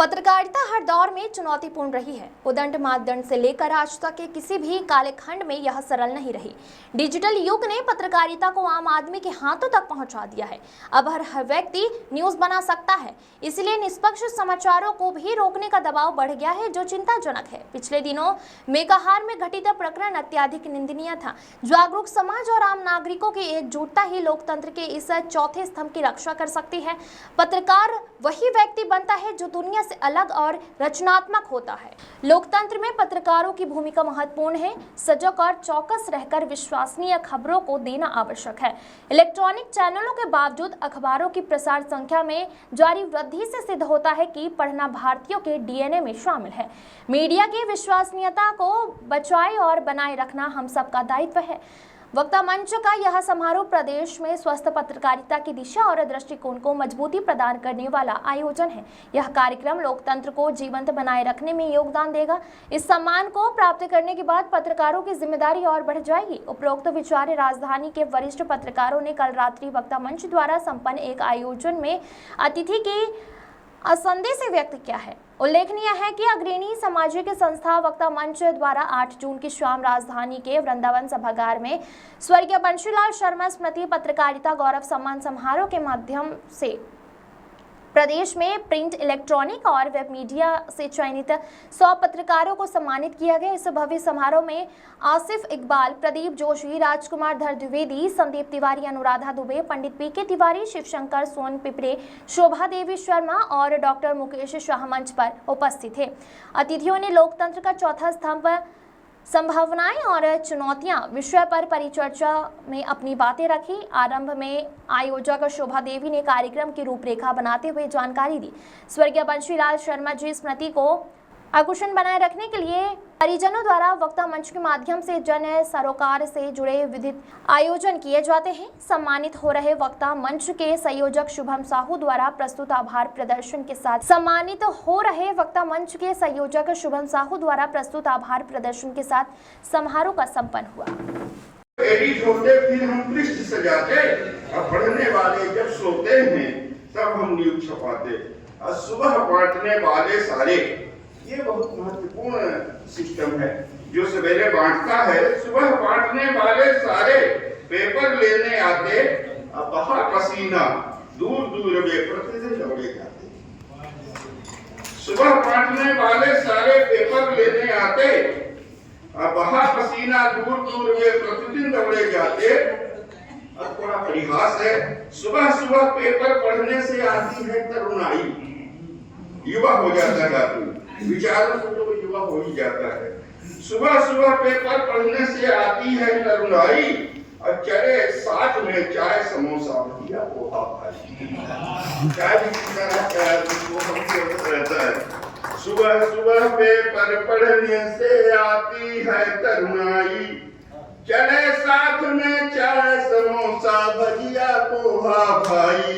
पत्रकारिता हर दौर में चुनौतीपूर्ण रही है। उदंड मानदंड से लेकर आज तक के किसी भी कालखंड में यह सरल नहीं रही। डिजिटल युग ने पत्रकारिता को आम आदमी के हाथों तक पहुंचा दिया है। अब हर व्यक्ति न्यूज बना सकता है, इसलिए निष्पक्ष समाचारों को भी रोकने का दबाव बढ़ गया है, जो चिंताजनक है। पिछले दिनों मेकाहार में घटित प्रकरण अत्यधिक निंदनीय था। जागरूक समाज और आम नागरिकों की एकजुटता ही लोकतंत्र के इस चौथे स्तंभ की रक्षा कर सकती है। पत्रकार वही व्यक्ति बनता है जो दुनिया से अलग और रचनात्मक होता है। लोकतंत्र में पत्रकारों की भूमिका महत्वपूर्ण है। सजग और चौकस रहकर विश्वसनीय खबरों को देना आवश्यक है। इलेक्ट्रॉनिक चैनलों के बावजूद अखबारों की प्रसार संख्या में जारी वृद्धि से सिद्ध होता है कि पढ़ना भारतीयों के डीएनए में शामिल है। मीडिया की विश्वसनीयता को बचाए और बनाए रखना हम सबका दायित्व है। वक्ता मंच का यह समारोह प्रदेश में स्वस्थ पत्रकारिता की दिशा और दृष्टिकोण को मजबूती प्रदान करने वाला आयोजन है। यह कार्यक्रम लोकतंत्र को जीवंत बनाए रखने में योगदान देगा। इस सम्मान को प्राप्त करने के बाद पत्रकारों की जिम्मेदारी और बढ़ जाएगी। उपरोक्त विचार राजधानी के वरिष्ठ पत्रकारों ने कल रात्रि वक्ता मंच द्वारा संपन्न एक आयोजन में अतिथि की असंदेह से व्यक्त किया है। उल्लेखनीय है कि अग्रणी सामाजिक संस्था वक्ता मंच द्वारा 8 जून की शाम राजधानी के वृंदावन सभागार में स्वर्गीय बंशीलाल शर्मा स्मृति पत्रकारिता गौरव सम्मान समारोह के माध्यम से प्रदेश में प्रिंट, इलेक्ट्रॉनिक और वेब मीडिया से चयनित 100 पत्रकारों को सम्मानित किया गया। इस भव्य समारोह में आसिफ इकबाल, प्रदीप जोशी, राजकुमार धर द्विवेदी, संदीप तिवारी, अनुराधा दुबे, पंडित पीके तिवारी, शिवशंकर सोन पिपरे, शोभा देवी शर्मा और डॉक्टर मुकेश शाह मंच पर उपस्थित थे। अतिथियों ने लोकतंत्र का चौथा स्तंभ, संभावनाएं और चुनौतियां विषय पर परिचर्चा में अपनी बातें रखी। आरंभ में आयोजक शोभा देवी ने कार्यक्रम की रूपरेखा बनाते हुए जानकारी दी। स्वर्गीय बंशीलाल शर्मा जी स्मृति को अकुशल बनाए रखने के लिए परिजनों द्वारा वक्ता मंच के माध्यम से जन सरोकार से जुड़े विविध आयोजन किए जाते हैं। सम्मानित हो रहे वक्ता मंच के संयोजक शुभम साहू द्वारा प्रस्तुत आभार प्रदर्शन के साथ समारोह का संपन्न हुआ। एडिट होते फिर हम पृष्ठ सजाते और पढ़ने वाले जब सोते हैं तब हम न्यूज छपाते और सुबह बांटने वाले सारे, ये बहुत महत्वपूर्ण सिस्टम है जो सवेरे बांटता है। सुबह बांटने वाले सारे पेपर लेने आते और बहा पसीना दूर दूर वे प्रतिदिन दौड़े जाते। सुबह बांटने वाले सारे पेपर लेने आते और बहा पसीना दूर दूर वे प्रतिदिन दौड़े जाते। अब थोड़ा परिहास है, सुबह सुबह पेपर पढ़ने से आती है तरुणाई, युवा हो जाता है आदमी, विचारों से तो युवा हो ही जाता है। सुबह सुबह पेपर पढ़ने से आती है तरुणाई और चले साथ में चाय समोसा भजिया पोहा भाई, चाय भी रहता है। सुबह सुबह पेपर पढ़ने से आती है तरुणाई, चले साथ में चाय समोसा भजिया पोहा भाई।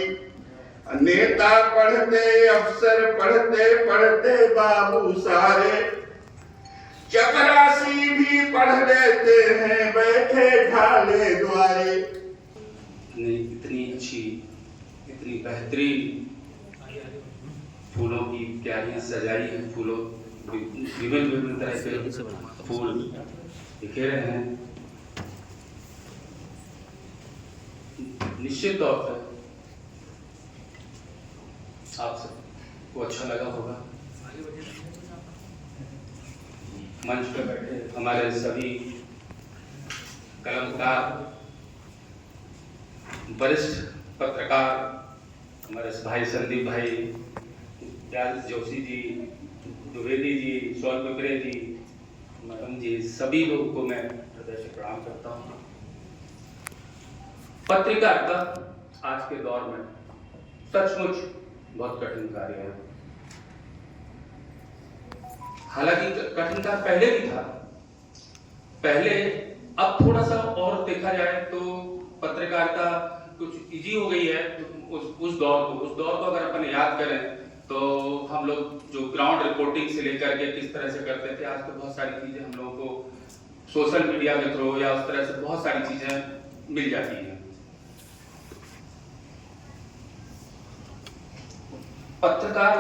नेता पढ़ते, अफसर पढ़ते पढ़ते बाबू सारे, चपरासी भी पढ़ लेते हैं बैठे ढाले द्वारे। इतनी अच्छी, इतनी बेहतरीन फूलों की क्यारियां सजाई हैं, फूलों विभिन्न विभिन्न तरह के फूल बिखेरे हैं। निश्चित तौर पर आप सबको अच्छा लगा होगा। मंच पर बैठे हमारे सभी कलमकार, वरिष्ठ पत्रकार, हमारे भाई संदीप भाई, प्याज जोशी जी, द्विवेदी जी, सोन पिपरे जी, मैडम जी, सभी लोगों को मैं हृदय से प्रणाम करता हूँ। पत्रकारिता आज के दौर में सचमुच बहुत कठिन कार्य है। हालांकि कठिनता पहले भी था, पहले, अब थोड़ा सा और देखा जाए तो पत्रकारिता कुछ इजी हो गई है। उस दौर को अगर अपन याद करें तो हम लोग जो ग्राउंड रिपोर्टिंग से लेकर के किस तरह से करते थे, आज तो बहुत सारी चीजें हम लोगों को सोशल मीडिया के थ्रू या उस तरह से बहुत सारी चीजें मिल जाती हैं। पत्रकार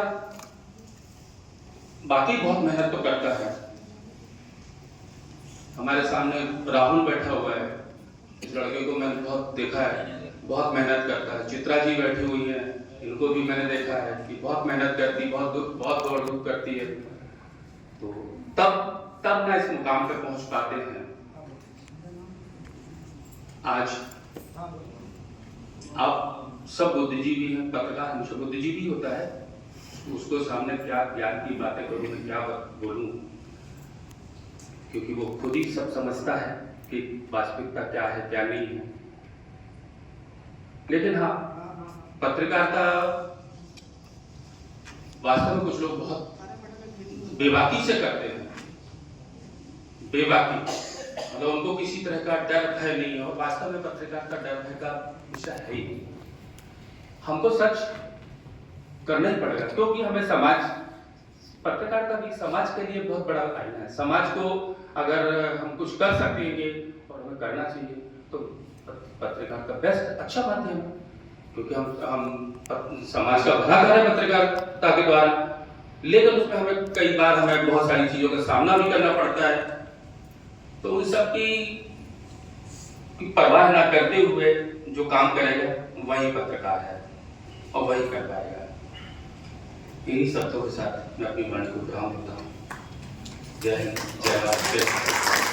बाकी बहुत मेहनत तो करता है। हमारे सामने राहुल बैठा हुआ है, इस लड़के को मैंने बहुत देखा है, बहुत मेहनत करता है। चित्रा जी बैठी हुई है, इनको भी मैंने देखा है कि बहुत मेहनत करती, बहुत दौड़ धूप करती है। तो तब ना इस मुकाम पे पहुंच पाते हैं। आज आप सब बुद्धिजीवी हैं, पत्रकार हमेशा बुद्धिजीवी होता है, उसको सामने क्या ज्ञान की बातें करूं, मैं क्या बोलूं, क्योंकि वो खुद ही सब समझता है कि वास्तविकता क्या है क्या नहीं है। लेकिन हाँ, पत्रकारिता वास्तव में कुछ लोग बहुत बेबाकी से करते हैं, बेबाकी, मतलब उनको किसी तरह का डर भय नहीं है, और वास्तव में पत्रकार का डर भय का विषय है ही नहीं। हमको सच करना ही पड़ेगा, क्योंकि हमें समाज, पत्रकारिता भी समाज के लिए बहुत बड़ा आईना है। समाज को अगर हम कुछ कर सकेंगे और हमें करना चाहिए तो पत्रकार का बेस्ट अच्छा माध्यम है, क्योंकि हम समाज का भला कर रहे हैं पत्रकारिता के द्वारा। लेकिन उसमें हमें कई बार हमें बहुत सारी चीजों का सामना भी करना पड़ता है, तो उन सब की परवाह ना करते हुए जो काम करेगा वही पत्रकार है और वही कर पाएगा। इन्हीं शब्दों के साथ मैं अपनी वाणी को विराम देता हूँ। जय हिंद, जय भारत।